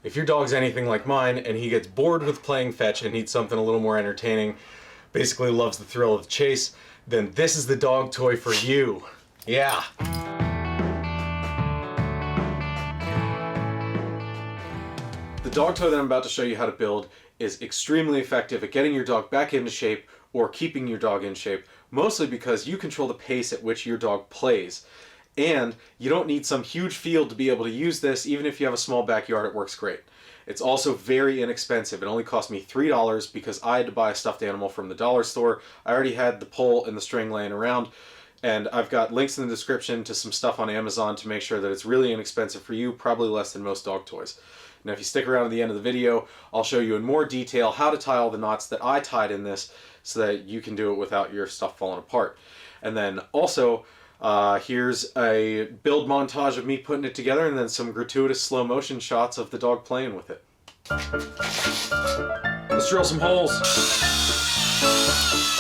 If your dog's anything like mine and he gets bored with playing fetch and needs something a little more entertaining, basically loves the thrill of the chase, then this is the dog toy for you. Yeah. The dog toy that I'm about to show you how to build is extremely effective at getting your dog back into shape or keeping your dog in shape, mostly because you control the pace at which your dog plays. And you don't need some huge field to be able to use this. Even if you have a small backyard, it works great. It's also very inexpensive. It only cost me $3 because I had to buy a stuffed animal from the dollar store. I already had the pole and the string laying around, and I've got links in the description to some stuff on Amazon to make sure that it's really inexpensive for you, probably less than most dog toys. Now if you stick around to the end of the video, I'll show you in more detail how to tie all the knots that I tied in this so that you can do it without your stuff falling apart. And then also, here's a build montage of me putting it together and then some gratuitous slow motion shots of the dog playing with it. Let's drill some holes.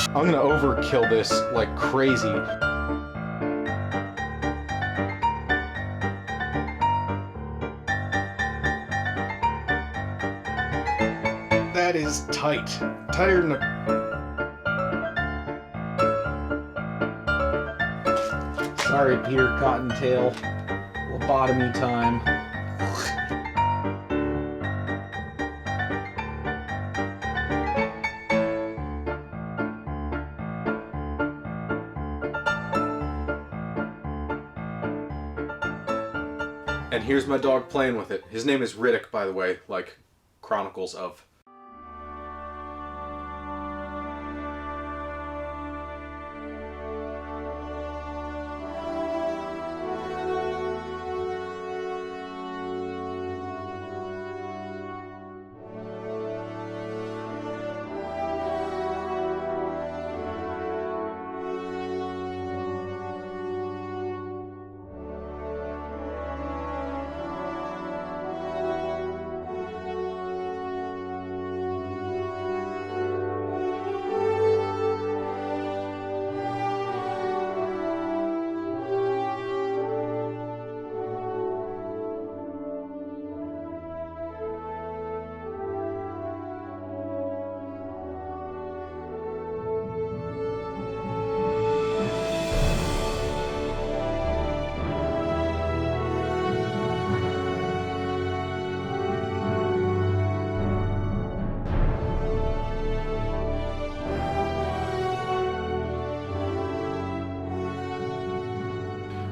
I'm gonna overkill this like crazy. That is tight. Tighter than a... Sorry, Peter Cottontail. Lobotomy time. And here's my dog playing with it. His name is Riddick, by the way, like Chronicles of.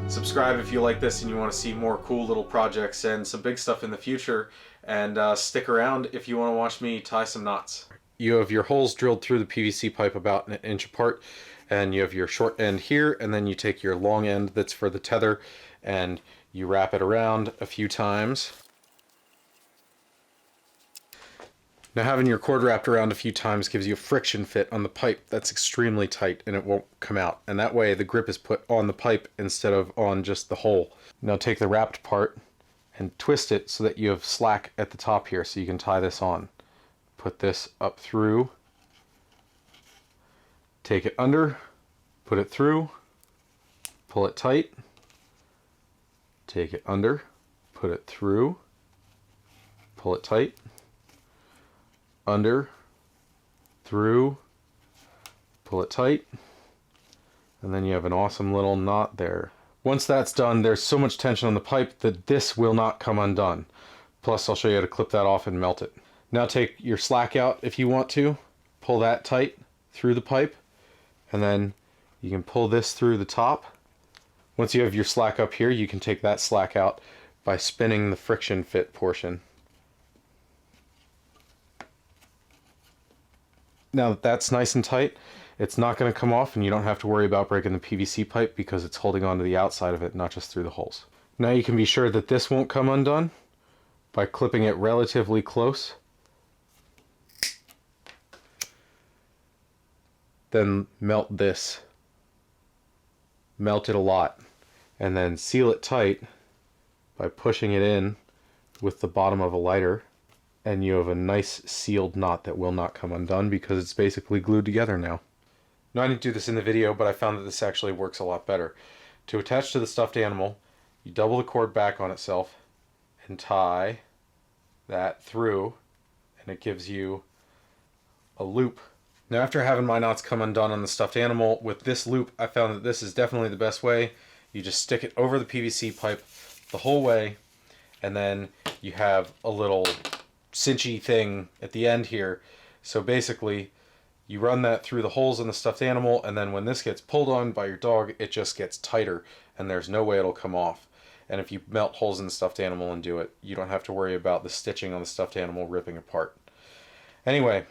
Subscribe if you like this and you want to see more cool little projects and some big stuff in the future, and stick around if you want to watch me tie some knots. You have your holes drilled through the PVC pipe about an inch apart, and you have your short end here, and then you take your long end that's for the tether and you wrap it around a few times. Now having your cord wrapped around a few times gives you a friction fit on the pipe that's extremely tight and it won't come out. And that way the grip is put on the pipe instead of on just the hole. Now take the wrapped part and twist it so that you have slack at the top here so you can tie this on. Put this up through, take it under, put it through, pull it tight, take it under, put it through, pull it tight, under, through, pull it tight, and then you have an awesome little knot there. Once that's done, there's so much tension on the pipe that this will not come undone. Plus I'll show you how to clip that off and melt it. Now take your slack out if you want to, pull that tight through the pipe, and then you can pull this through the top. Once you have your slack up here, you can take that slack out by spinning the friction fit portion. Now that that's nice and tight, it's not going to come off and you don't have to worry about breaking the PVC pipe because it's holding on to the outside of it, not just through the holes. Now you can be sure that this won't come undone by clipping it relatively close. Then melt this. Melt it a lot. And then seal it tight by pushing it in with the bottom of a lighter. And you have a nice sealed knot that will not come undone because it's basically glued together now. Now I didn't do this in the video, but I found that this actually works a lot better. To attach to the stuffed animal, you double the cord back on itself and tie that through, and it gives you a loop. Now, after having my knots come undone on the stuffed animal, with this loop, I found that this is definitely the best way. You just stick it over the PVC pipe the whole way, and then you have a little cinchy thing at the end here. So basically, you run that through the holes in the stuffed animal, and then when this gets pulled on by your dog, it just gets tighter, and there's no way it'll come off. And if you melt holes in the stuffed animal and do it, you don't have to worry about the stitching on the stuffed animal ripping apart. Anyway,